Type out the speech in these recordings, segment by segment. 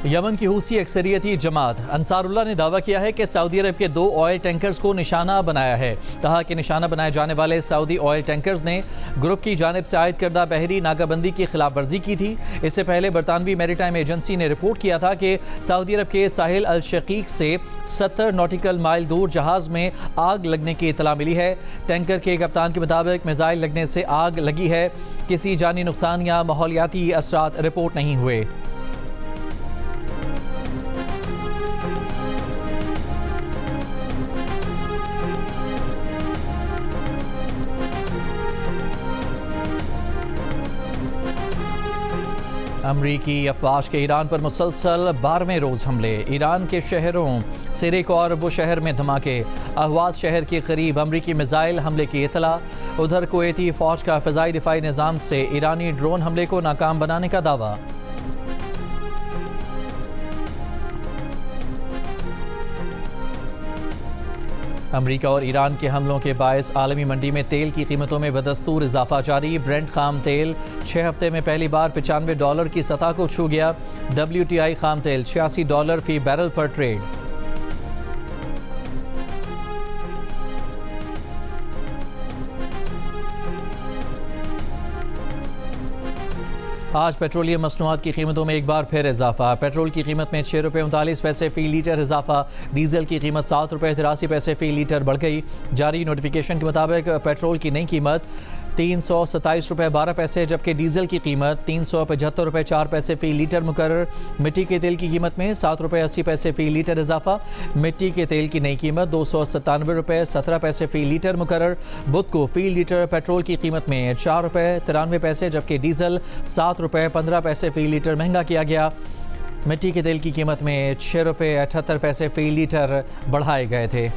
Yemen की Houthi अक्सरियती जमात Ansarullah ने दावा किया है कि सऊदी अरब के 2 ऑयल टैंकर्स को निशाना बनाया है। कहा कि निशाना बनाए जाने वाले सऊदी ऑयल टैंकर्स ने ग्रुप की जानिब से आयद करदा बहरी नाकाबंदी की खिलाफ वर्जी की थी। इससे पहले बरतानवी मैरीटाइम एजेंसी ने रिपोर्ट किया था कि सऊदी अरब के साहिल अल शकीक से 70 नॉटिकल माइल दूर जहाज में आग लगने की इतला मिली है। टैंकर के कप्तान के मुताबिक मिसाइल लगने से आग लगी है। किसी जानी नुकसान या माहौलियाती असरात रिपोर्ट नहीं हुए। अमरीकी अफवाज के ईरान पर मुसलसल 12वें रोज़ हमले। ईरान के शहरों सिरिक और बुशहर में धमाके। अहवाज शहर के करीब अमरीकी मिसाइल हमले की इतला। उधर कुवैती फ़ौज का फ़िज़ाई दिफाई निज़ाम से ईरानी ड्रोन हमले को नाकाम बनाने का दावा। अमरीका और ईरान के हमलों के बायस आलमी मंडी में तेल की कीमतों में बदस्तूर इजाफा जारी। ब्रेंट खाम तेल 6 हफ्ते में पहली बार $95 की सतह को छू गया। WTI खाम तेल $86 फी बैरल पर ट्रेड। आज पेट्रोलियम मसनूआत की कीमतों में एक बार फिर इजाफा। पेट्रोल की कीमत में ₹6.39 फ़ी लीटर इजाफा। डीजल की कीमत ₹7.83 फ़ी लीटर बढ़ गई। जारी नोटिफिकेशन के मुताबिक पेट्रोल की नई कीमत ₹327.12, जबकि डीजल की कीमत ₹375.04 फ़ी लीटर मुकर्रर। मिट्टी के तेल की कीमत में ₹7.80 फ़ी लीटर इजाफा। मिट्टी के तेल की नई कीमत ₹297.17 फ़ी लीटर मुकर्रर। बुध को फ़ी लीटर पेट्रोल की कीमत में ₹4.93, जबकि डीजल ₹7.15 फ़ी लीटर महंगा किया गया। मिट्टी के तेल की कीमत में ₹6.78 फ़ी लीटर बढ़ाए गए थे।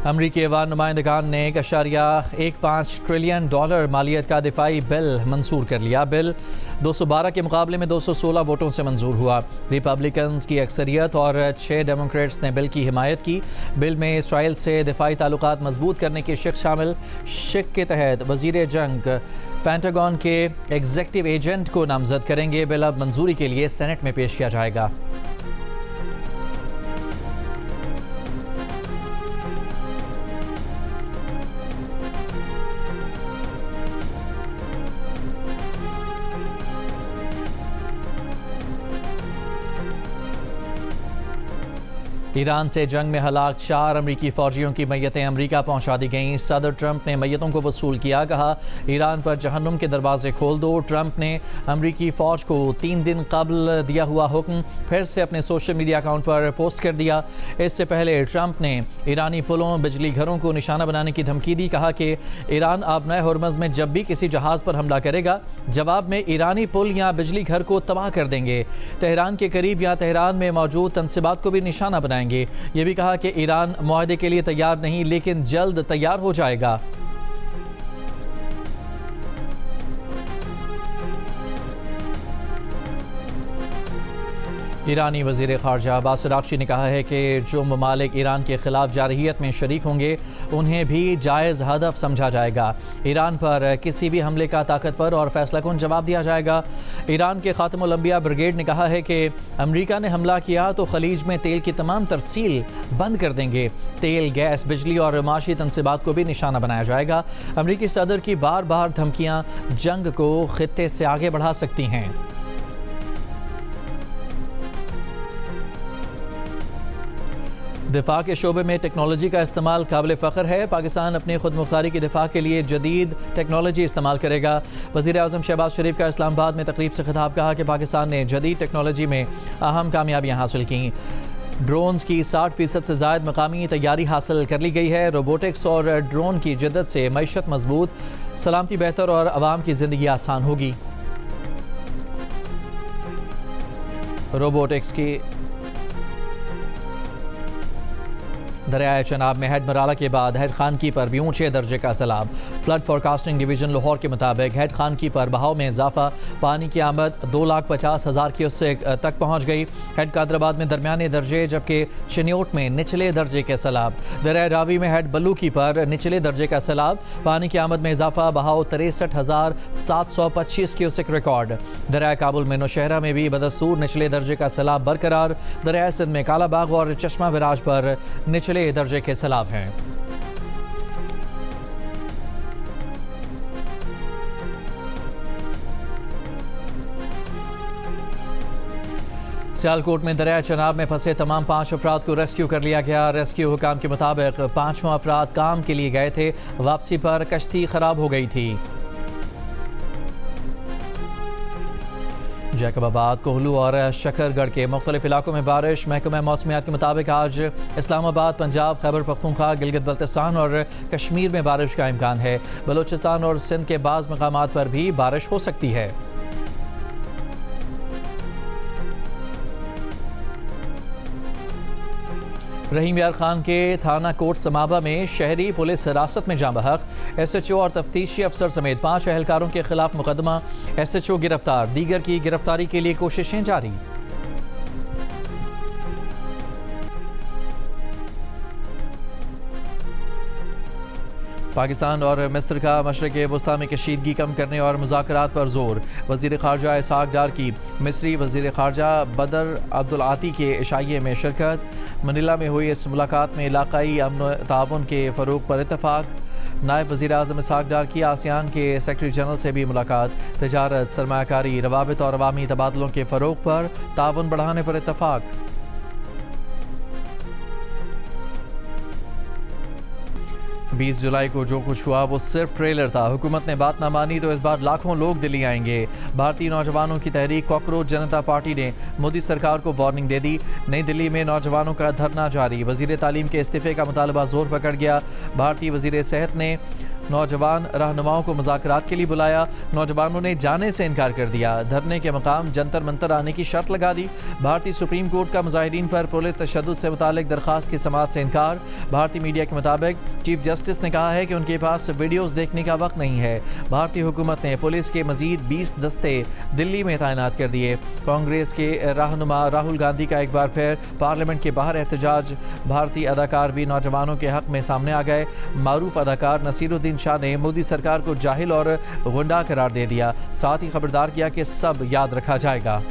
अमरीकी ऐवान नुमाइंदगान ने $1.15 ट्रिलियन मालियत का दिफाई बिल मंजूर कर लिया। बिल 212 के मुकाबले में 216 वोटों से मंजूर हुआ। रिपब्लिकन्स की अक्सरियत और 6 डेमोक्रेट्स ने बिल की हिमायत की। बिल में इसराइल से दिफाई ताल्लुकात मजबूत करने की शिक शामिल। शिक के तहत वजीर जंग पेंटागन के एग्जेक्टिव एजेंट को नामजद करेंगे। बिल अब मंजूरी के लिए सेनेट में पेश किया जाएगा। ईरान से जंग में हलाक 4 अमरीकी फ़ौजियों की मैयतें अमरीका पहुंचा दी गईं। सदर ट्रंप ने मैयतों को वसूल किया। कहा, ईरान पर जहन्नुम के दरवाजे खोल दो। ट्रंप ने अमरीकी फ़ौज को 3 दिन कबल दिया हुआ हुक्म फिर से अपने सोशल मीडिया अकाउंट पर पोस्ट कर दिया। इससे पहले ट्रंप ने ईरानी पुलों, बिजली घरों को निशाना बनाने की धमकी दी। कहा कि ईरान आबनाए हुर्मज़ में जब भी किसी जहाज़ पर हमला करेगा, जवाब में ईरानी पुल या बिजली घर को तबाह कर देंगे। तेहरान के करीब या तेहरान में मौजूद तनसीबात को भी निशाना बनाएंगे। ये भी कहा कि ईरान मुआहदे के लिए तैयार नहीं, लेकिन जल्द तैयार हो जाएगा। ईरानी वज़ीर ख़ारजा अब्बास अराग़ची ने कहा है कि जो ममालिक ईरान के ख़िलाफ़ जारहियत में शरीक होंगे, उन्हें भी जायज़ हदफ समझा जाएगा। ईरान पर किसी भी हमले का ताकतवर और फैसलाकुन जवाब दिया जाएगा। ईरान के ख़ातमुल अंबिया ब्रिगेड ने कहा है कि अमरीका ने हमला किया तो खलीज में तेल की तमाम तरसील बंद कर देंगे। तेल, गैस, बिजली और माशी तनसीबात को भी निशाना बनाया जाएगा। अमरीकी सदर की बार बार धमकियाँ जंग को ख़ित्ते से आगे बढ़ा सकती हैं। दिफा के शोबे में टेक्नोलॉजी का इस्तेमाल काबिल फ़ख्र है। पाकिस्तान अपनी खुद मुख्तारी की दिफा के लिए जदीद टेक्नोलॉजी इस्तेमाल करेगा। वज़ीर आज़म शहबाज शरीफ का इस्लामाबाद में तकरीब से खिताब। कहा कि पाकिस्तान ने जदीद टेक्नोलॉजी में अहम कामयाबियाँ हासिल की। ड्रोन्स की 60% से ज़ायद मकामी तैयारी हासिल कर ली गई है। रोबोटिक्स और ड्रोन की जिद्दत से मईशत मजबूत, सलामती बेहतर और आवाम की ज़िंदगी आसान होगी। दरियाए चनाब में हेड मराला के बाद हेड खानकी पर भी ऊंचे दर्जे का सैलाब। फ्लड फोरकास्टिंग डिवीजन लाहौर के मुताबिक हेड खानकी पर बहाव में इजाफा, पानी की आमद 2,50,000 क्यूसेक तक पहुंच गई। हेड कादराबाद में दरमियाने दर्जे जबकि चिन्योट में निचले दर्जे के सैलाब। दरियाए रावी में हेड बल्लूकी पर निचले दर्जे का सैलाब, पानी की आमद में इजाफा, बहाव 63,725 क्यूसेक रिकॉर्ड। दरियाए काबुल में नौशहरा में भी बदस्तूर निचले दर्जे का सैलाब बरकरार। दरियाए सिंध में कालाबाग और चश्मा बिराज पर निचले दर्जे के सैलाब हैं। सियालकोट में दरिया चनाब में फंसे तमाम 5 अफराद को रेस्क्यू कर लिया गया। रेस्क्यू हुकाम के मुताबिक 5 अफराद काम के लिए गए थे, वापसी पर कश्ती खराब हो गई थी। जैकबाबाद, कोहलू और शकरगढ़ के मुख्तलिफ इलाकों में बारिश। महकमा मौसमियात के मुताबिक आज इस्लामाबाद, पंजाब, खैबर पख्तूनख्वा, गिलगित बल्तिस्तान और कश्मीर में बारिश का इम्कान है। बलूचिस्तान और सिंध के बाज़ मकामात पर भी बारिश हो सकती है। रहीम यार खान के थाना कोट समाबा में शहरी पुलिस हिरासत में जाँ बहक। SHO और तफ्तीशी अफसर समेत 5 एहलकारों के खिलाफ मुकदमा। SHO गिरफ्तार, दीगर की गिरफ्तारी के लिए कोशिशें जारी। पाकिस्तान और मिस्र का मशरक़ वस्ता में कशीदगी कम करने और मुज़ाकरात पर जोर। वज़ीर ख़ारजा इसहाक़ डार की मिस्री वज़ीर ख़ारजा बदर अब्दुल आती के इशाइये में शिरकत। मनीला में हुई इस मुलाकात में इलाक़ाई अमन ताउन के फ़रोग़ पर इत्तफ़ाक़। नायब वज़ीर आज़म इसहाक़ डार की आसियान के सेक्रेटरी जनरल से भी मुलाकात। तजारत, सरमायाकारी, रवाबित और अवामी तबादलों के फ़रोग़ पर ताउन बढ़ाने पर इत्तफ़ाक़। 20 जुलाई को जो कुछ हुआ वो सिर्फ ट्रेलर था। हुकूमत ने बात ना मानी तो इस बार लाखों लोग दिल्ली आएंगे। भारतीय नौजवानों की तहरीक कॉकरोच जनता पार्टी ने मोदी सरकार को वार्निंग दे दी। नई दिल्ली में नौजवानों का धरना जारी। वजीर तालीम के इस्तीफे का मुतालबा जोर पकड़ गया। भारतीय वजीर सेहत ने नौजवान रहनुमाओं को मुज़ाकरात के लिए बुलाया। नौजवानों ने जाने से इनकार कर दिया। धरने के मकाम जंतर मंतर आने की शर्त लगा दी। भारतीय सुप्रीम कोर्ट का मुजाहिरीन पर पुलिस तशद्दुद से मुतालिक दरख्वास्त की समाअत से इनकार। भारतीय मीडिया के मुताबिक चीफ जस्टिस ने कहा है कि उनके पास वीडियोज़ देखने का वक्त नहीं है। भारतीय हुकूमत ने पुलिस के मजीद 20 दस्ते दिल्ली में तैनात कर दिए। कांग्रेस के रहनुमा राहुल गांधी का एक बार फिर पार्लियामेंट के बाहर एहतजाज। भारतीय अदाकार भी नौजवानों के हक में सामने आ गए। मारूफ अदाकार नसीरुद्दीन शाह ने मोदी सरकार को जाहिल और गुंडा करार दे दिया। साथ ही खबरदार किया कि सब याद रखा जाएगा।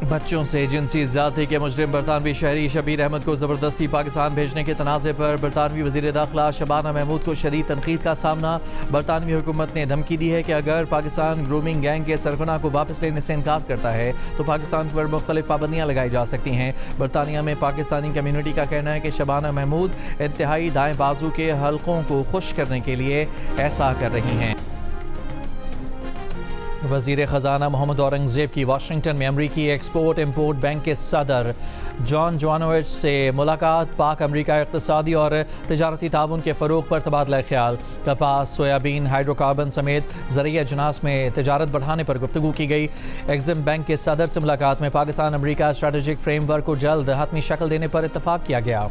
बच्चों से जिनसी ज़्यादती के मुजरिम बरतानवी शहरी शबीर अहमद को ज़बरदस्ती पाकिस्तान भेजने के तनाज़े पर बरतानवी वज़ीर दाखिला शबाना महमूद को शदीद तनकीद का सामना। बरतानवी हुकूमत ने धमकी दी है कि अगर पाकिस्तान ग्रूमिंग गैंग के सरगना को वापस लेने से इनकार करता है तो पाकिस्तान पर मुख्तलिफ पाबंदियाँ लगाई जा सकती हैं। बरतानिया में पाकिस्तानी कम्यूनिटी का कहना है कि शबाना महमूद इंतहाई दाएँ बाजू के हल्कों को खुश करने के लिए ऐसा कर रही हैं। वज़ीर ख़जाना मोहम्मद औरंगज़ेब की वाशिंगटन में अमरीकी एक्सपोर्ट इम्पोर्ट बैंक के सदर जॉन जोआनोविच से मुलाकात। पाक अमरीका इक़्तिसादी और तजारती ताउन के फ़रोग़ पर तबादला ख्याल। कपास, सोयाबीन, हाइड्रोकार्बन समेत ज़रिए अजनास में तजारत बढ़ाने पर गुफ्तगू की गई। एग्जिम बैंक के सदर से मुलाकात में पाकिस्तान अमरीका स्ट्रेटजिक फ्रेमवर्क को जल्द हतमी शक्ल देने पर इत्तफ़ाक़ किया गया।